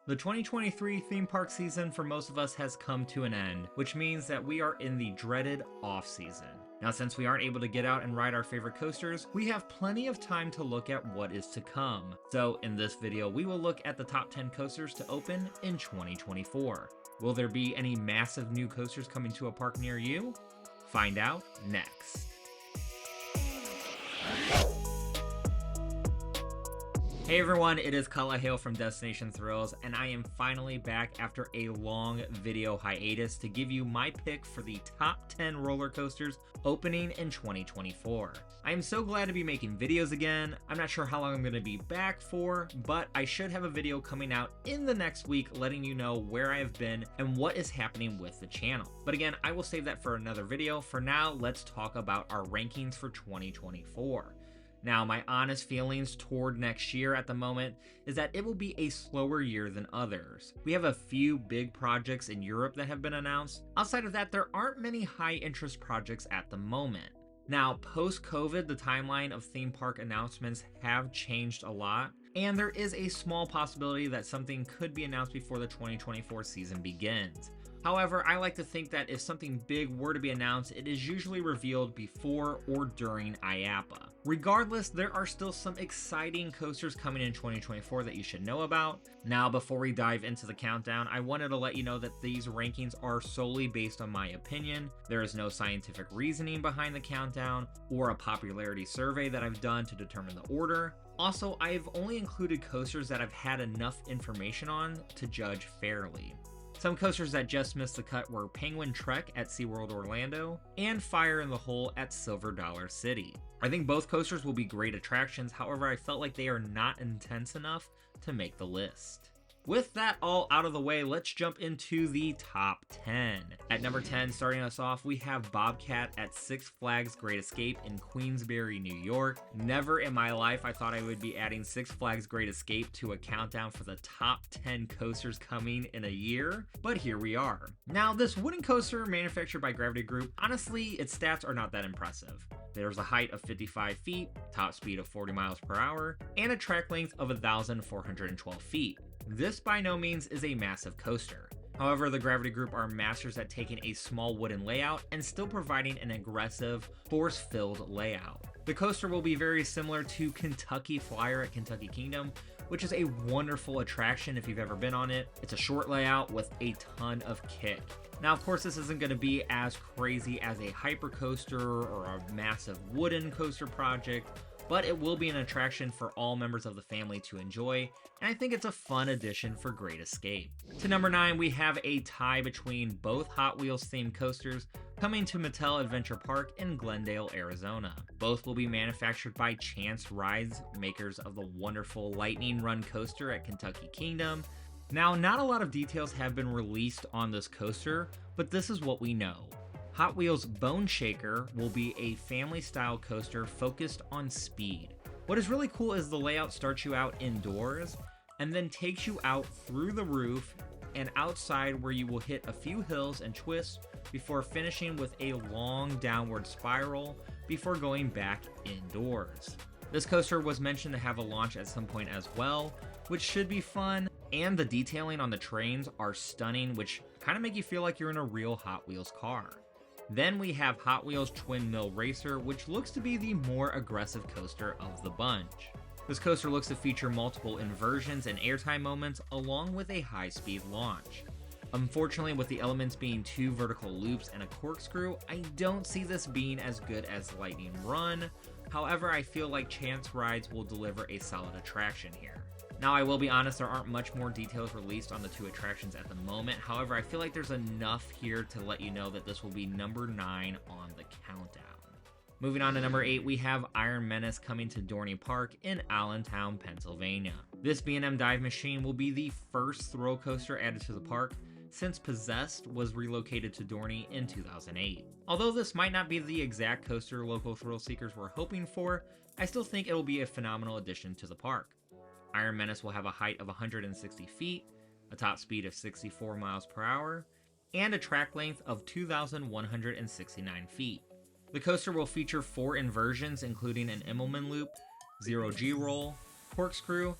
The 2023 theme park season for most of us has come to an end, which means that we are in the dreaded off-season. Now, since we aren't able to get out and ride our favorite coasters, we have plenty of time to look at what is to come. So in this video, we will look at the top 10 coasters to open in 2024. Will there be any massive new coasters coming to a park near you? Find out next. Hey everyone, it is Kalahale from Destination Thrills, and I am finally back after a long video hiatus to give you my pick for the top 10 roller coasters opening in 2024. I am so glad to be making videos again. I'm not sure how long I'm going to be back for, but I should have a video coming out in the next week letting you know where I have been and what is happening with the channel. But again, I will save that for another video. For now, let's talk about our rankings for 2024. Now, my honest feelings toward next year at the moment is that it will be a slower year than others. We have a few big projects in Europe that have been announced. Outside of that, there aren't many high interest projects at the moment. Now, post-COVID, the timeline of theme park announcements have changed a lot, and there is a small possibility that something could be announced before the 2024 season begins. However, I like to think that if something big were to be announced, it is usually revealed before or during IAAPA. Regardless, there are still some exciting coasters coming in 2024 that you should know about. Now, before we dive into the countdown, I wanted to let you know that these rankings are solely based on my opinion. There is no scientific reasoning behind the countdown or a popularity survey that I've done to determine the order. Also, I've only included coasters that I've had enough information on to judge fairly. Some coasters that just missed the cut were Penguin Trek at SeaWorld Orlando and Fire in the Hole at Silver Dollar City. I think both coasters will be great attractions, however I felt like they are not intense enough to make the list. With that all out of the way, let's jump into the top 10. At number 10, starting us off, we have Bobcat at Six Flags Great Escape in Queensbury, New York. Never in my life I thought I would be adding Six Flags Great Escape to a countdown for the top 10 coasters coming in a year, but here we are. Now, this wooden coaster manufactured by Gravity Group, honestly, its stats are not that impressive. There's a height of 55 feet, top speed of 40 miles per hour, and a track length of 1,412 feet. This by no means is a massive coaster. However, the Gravity Group are masters at taking a small wooden layout and still providing an aggressive, force-filled layout. The coaster will be very similar to Kentucky Flyer at Kentucky Kingdom, which is a wonderful attraction if you've ever been on it. It's a short layout with a ton of kick. Now, of course, this isn't going to be as crazy as a hyper coaster or a massive wooden coaster project, but it will be an attraction for all members of the family to enjoy, and I think it's a fun addition for Great Escape. To number 9, we have a tie between both Hot Wheels themed coasters coming to Mattel Adventure Park in Glendale, Arizona. Both will be manufactured by Chance Rides, makers of the wonderful Lightning Run coaster at Kentucky Kingdom. Now, not a lot of details have been released on this coaster, but this is what we know. Hot Wheels Bone Shaker will be a family-style coaster focused on speed. What is really cool is the layout starts you out indoors and then takes you out through the roof and outside, where you will hit a few hills and twists before finishing with a long downward spiral before going back indoors. This coaster was mentioned to have a launch at some point as well, which should be fun, and the detailing on the trains are stunning, which kind of make you feel like you're in a real Hot Wheels car. Then we have Hot Wheels Twin Mill Racer, which looks to be the more aggressive coaster of the bunch. This coaster looks to feature multiple inversions and airtime moments, along with a high-speed launch. Unfortunately, with the elements being 2 vertical loops and a corkscrew, I don't see this being as good as Lightning Run. However, I feel like Chance Rides will deliver a solid attraction here. Now, I will be honest, there aren't much more details released on the 2 attractions at the moment. However, I feel like there's enough here to let you know that this will be number 9 on the countdown. Moving on to number 8, we have Iron Menace coming to Dorney Park in Allentown, Pennsylvania. This B&M dive machine will be the first thrill coaster added to the park since Possessed was relocated to Dorney in 2008. Although this might not be the exact coaster local thrill seekers were hoping for, I still think it will be a phenomenal addition to the park. Iron Menace will have a height of 160 feet, a top speed of 64 miles per hour, and a track length of 2,169 feet. The coaster will feature 4 inversions, including an Immelman loop, zero G roll, corkscrew,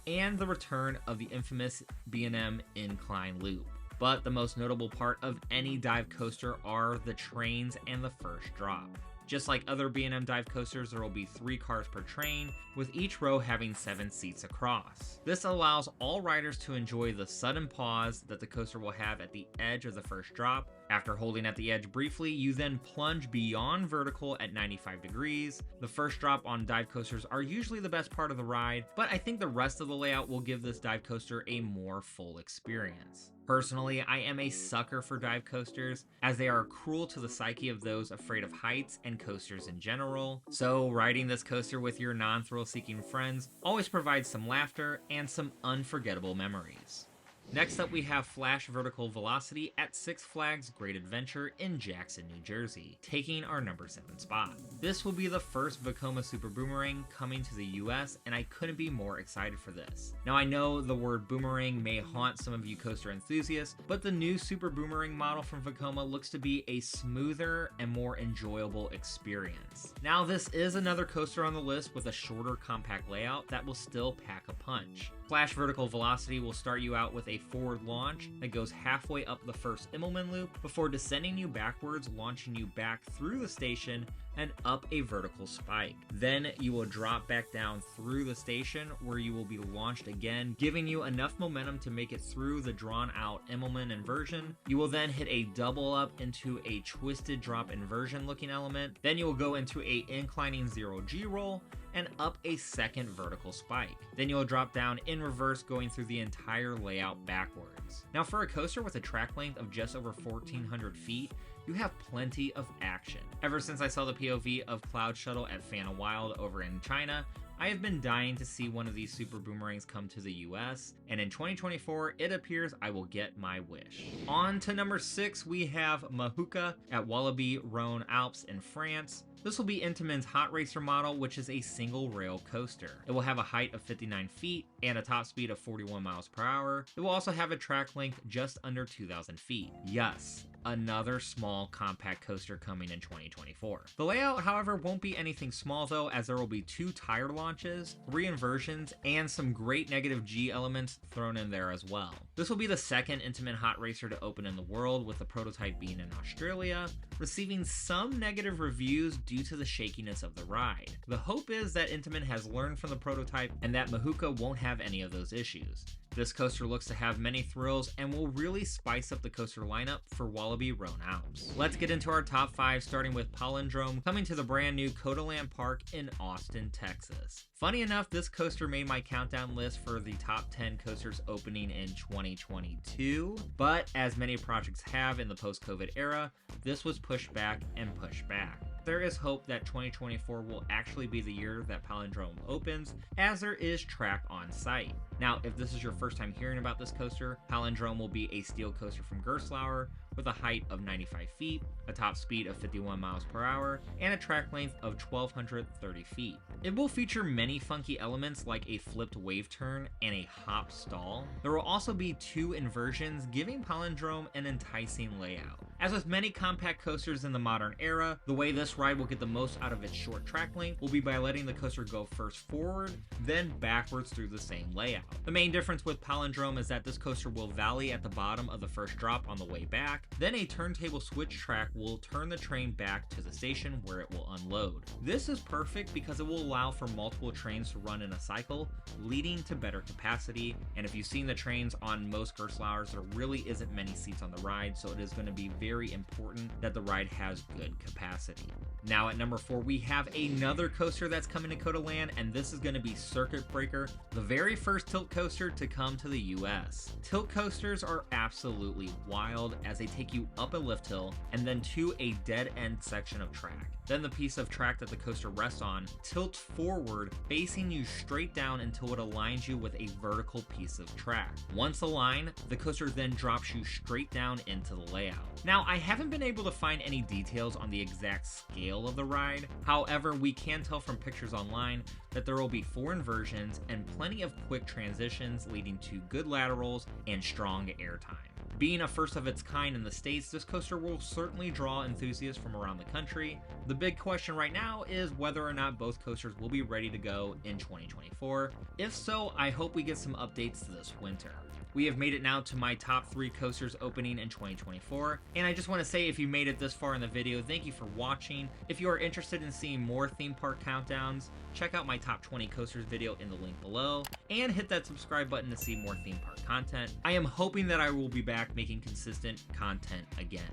and the return of the infamous B&M incline loop. But the most notable part of any dive coaster are the trains and the first drop. Just like other B&M dive coasters, there will be 3 cars per train, with each row having 7 seats across. This allows all riders to enjoy the sudden pause that the coaster will have at the edge of the first drop. After holding at the edge briefly, you then plunge beyond vertical at 95 degrees. The first drop on dive coasters are usually the best part of the ride, but I think the rest of the layout will give this dive coaster a more full experience. Personally, I am a sucker for dive coasters, as they are cruel to the psyche of those afraid of heights and coasters in general. So riding this coaster with your non-thrill-seeking friends always provides some laughter and some unforgettable memories. Next up, we have Flash Vertical Velocity at Six Flags Great Adventure in Jackson, New Jersey, taking our number 7 spot. This will be the first Vekoma Super Boomerang coming to the US, and I couldn't be more excited for this. Now, I know the word boomerang may haunt some of you coaster enthusiasts, but the new Super Boomerang model from Vekoma looks to be a smoother and more enjoyable experience. Now, this is another coaster on the list with a shorter, compact layout that will still pack a punch. Flash Vertical Velocity will start you out with a forward launch that goes halfway up the first Immelman loop before descending you backwards, launching you back through the station and up a vertical spike. Then you will drop back down through the station where you will be launched again, giving you enough momentum to make it through the drawn out Immelman inversion. You will then hit a double up into a twisted drop inversion looking element. Then you will go into a inclining 0G roll and up a second vertical spike. Then you'll drop down in reverse, going through the entire layout backwards. Now, for a coaster with a track length of just over 1,400 feet, you have plenty of action. Ever since I saw the POV of Cloud Shuttle at Fana Wild over in China, I have been dying to see one of these Super Boomerangs come to the US, and in 2024, it appears I will get my wish. On to number 6, we have Mooka at Walibi Rhône Alps in France. This will be Intamin's Hot Racer model, which is a single rail coaster. It will have a height of 59 feet and a top speed of 41 miles per hour. It will also have a track length just under 2,000 feet. Yes, another small compact coaster coming in 2024. The layout, however, won't be anything small though, as there will be 2 tire launches, 3 inversions, and some great negative G elements thrown in there as well. This will be the second Intamin Hot Racer to open in the world, with the prototype being in Australia, receiving some negative reviews due to the shakiness of the ride. The hope is that Intamin has learned from the prototype and that Mooka won't have any of those issues. This coaster looks to have many thrills and will really spice up the coaster lineup for Walibi Rhône Alps. Let's get into our top 5, starting with Palindrome, coming to the brand new Codaland Park in Austin, Texas. Funny enough, this coaster made my countdown list for the top 10 coasters opening in 2022, but as many projects have in the post-COVID era, this was pushed back and pushed back. There is hope that 2024 will actually be the year that Palindrome opens, as there is track on site. Now, if this is your first time hearing about this coaster, Palindrome will be a steel coaster from Gerstlauer with a height of 95 feet, a top speed of 51 miles per hour, and a track length of 1,230 feet. It will feature many funky elements like a flipped wave turn and a hop stall. There will also be 2 inversions, giving Palindrome an enticing layout. As with many compact coasters in the modern era, the way this ride will get the most out of its short track length will be by letting the coaster go first forward, then backwards through the same layout. The main difference with Palindrome is that this coaster will valley at the bottom of the first drop on the way back, then a turntable switch track will turn the train back to the station where it will unload. This is perfect because it will allow for multiple trains to run in a cycle, leading to better capacity. And if you've seen the trains on most Gerstlauers, there really isn't many seats on the ride, so it is going to be very important that the ride has good capacity. Now at number 4, we have another coaster that's coming to Codaland, and this is going to be Circuit Breaker, the very first tilt coaster to come to the US. Tilt coasters are absolutely wild, as they take you up a lift hill and then to a dead end section of track. Then the piece of track that the coaster rests on tilts forward, facing you straight down until it aligns you with a vertical piece of track. Once aligned, the coaster then drops you straight down into the layout. Now, I haven't been able to find any details on the exact scale of the ride. However, we can tell from pictures online that there will be 4 inversions and plenty of quick transitions, leading to good laterals and strong airtime. Being a first of its kind in the States, this coaster will certainly draw enthusiasts from around the country. The big question right now is whether or not both coasters will be ready to go in 2024. If so, I hope we get some updates to this winter. We have made it now to my top 3 coasters opening in 2024, and I just want to say if you made it this far in the video, thank you for watching. If you are interested in seeing more theme park countdowns, check out my top 20 coasters video in the link below, and hit that subscribe button to see more theme park content. I am hoping that I will be back making consistent content again.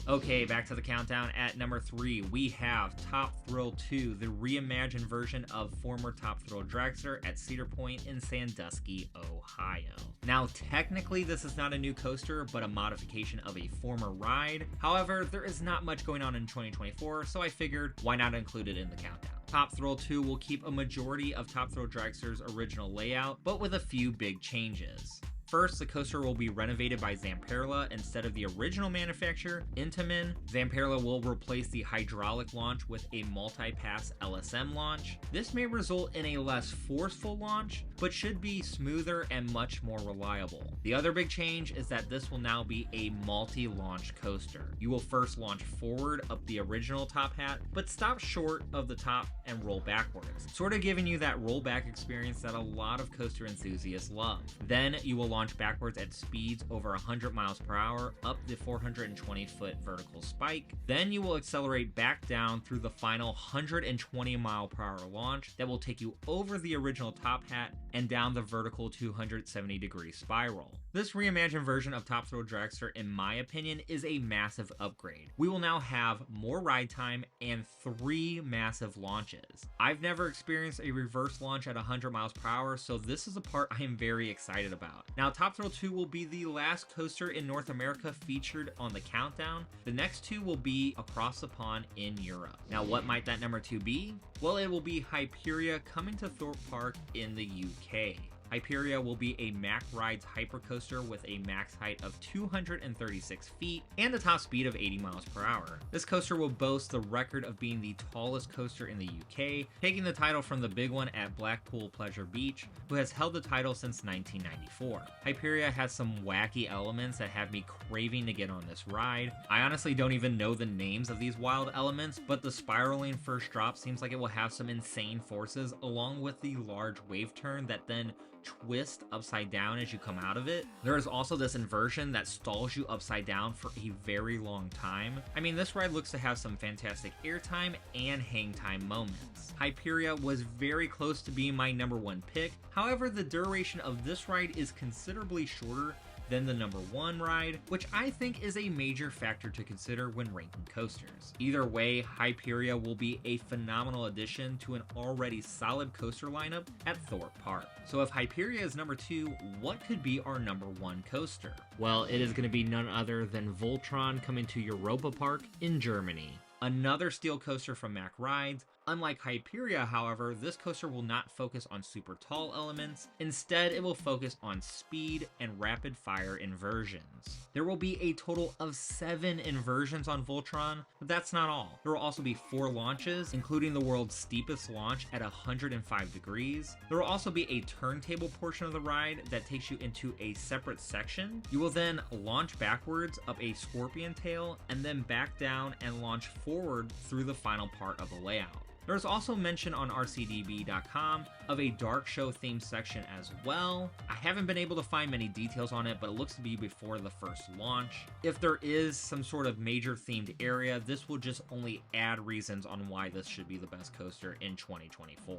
Okay, back to the countdown. At number 3, we have Top Thrill 2, the reimagined version of former Top Thrill Dragster at Cedar Point in Sandusky, Ohio. Now, technically, this is not a new coaster, but a modification of a former ride. However, there is not much going on in 2024, so I figured, why not include it in the countdown? Top Thrill 2 will keep a majority of Top Thrill Dragster's original layout, but with a few big changes. First, the coaster will be renovated by Zamperla instead of the original manufacturer, Intamin. Zamperla will replace the hydraulic launch with a multi-pass LSM launch. This may result in a less forceful launch, but should be smoother and much more reliable. The other big change is that this will now be a multi-launch coaster. You will first launch forward up the original top hat, but stop short of the top and roll backwards, sort of giving you that rollback experience that a lot of coaster enthusiasts love. Then you will launch backwards at speeds over 100 miles per hour up the 420-foot vertical spike. Then you will accelerate back down through the final 120 mile per hour launch that will take you over the original top hat and down the vertical 270-degree spiral. This reimagined version of Top Thrill Dragster, in my opinion, is a massive upgrade. We will now have more ride time and 3 massive launches. I've never experienced a reverse launch at 100 miles per hour, so this is a part I am very excited about. Now, Top Thrill 2 will be the last coaster in North America featured on the countdown. The next 2 will be across the pond in Europe. Now, what might that number 2 be? Well, it will be Hyperia coming to Europa Park in the UK. Hyperia will be a Mack Rides hypercoaster with a max height of 236 feet and a top speed of 80 miles per hour. This coaster will boast the record of being the tallest coaster in the UK, taking the title from the big one at Blackpool Pleasure Beach, who has held the title since 1994. Hyperia has some wacky elements that have me craving to get on this ride. I honestly don't even know the names of these wild elements, but the spiraling first drop seems like it will have some insane forces, along with the large wave turn that then twist upside down as you come out of it. There is also this inversion that stalls you upside down for a very long time. I mean, this ride looks to have some fantastic airtime and hang time moments. Hyperia was very close to being my number 1 pick. However, the duration of this ride is considerably shorter than the number 1 ride, which I think is a major factor to consider when ranking coasters. Either way, Hyperia will be a phenomenal addition to an already solid coaster lineup at Thorpe Park. So if Hyperia is number 2, what could be our number 1 coaster? Well, it is going to be none other than Voltron coming to Europa Park in Germany. Another steel coaster from Mack Rides. Unlike Hyperia, however, this coaster will not focus on super tall elements. Instead, it will focus on speed and rapid fire inversions. There will be a total of 7 inversions on Voltron, but that's not all. There will also be 4 launches, including the world's steepest launch at 105 degrees. There will also be a turntable portion of the ride that takes you into a separate section. You will then launch backwards up a scorpion tail and then back down and launch forward through the final part of the layout. There's also mention on rcdb.com of a dark show themed section as well. I haven't been able to find many details on it, but it looks to be before the first launch. If there is some sort of major themed area, this will just only add reasons on why this should be the best coaster in 2024.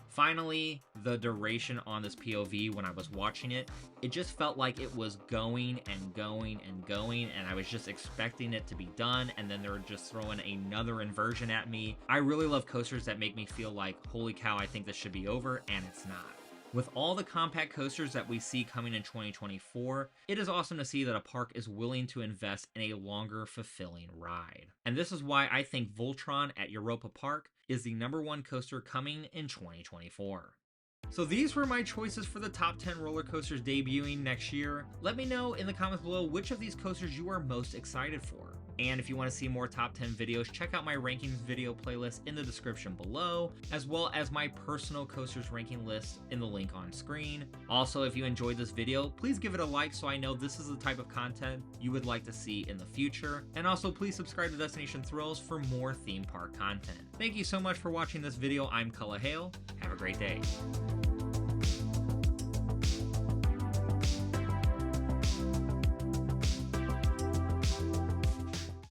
Finally, the duration on this POV when I was watching it, it just felt like it was going and going and going, and I was just expecting it to be done, and then they were just throwing another inversion at me. I really love coasters that make me feel like, holy cow, I think this should be over, and it's not. With all the compact coasters that we see coming in 2024, it is awesome to see that a park is willing to invest in a longer, fulfilling ride. And this is why I think Voltron at Europa Park is the number 1 coaster coming in 2024. So these were my choices for the top 10 roller coasters debuting next year. Let me know in the comments below which of these coasters you are most excited for. And if you want to see more top 10 videos, check out my rankings video playlist in the description below, as well as my personal coasters ranking list in the link on screen. Also, if you enjoyed this video, please give it a like so I know this is the type of content you would like to see in the future. And also, please subscribe to Destination Thrills for more theme park content. Thank you so much for watching this video. I'm Cullah Hale. Have a great day.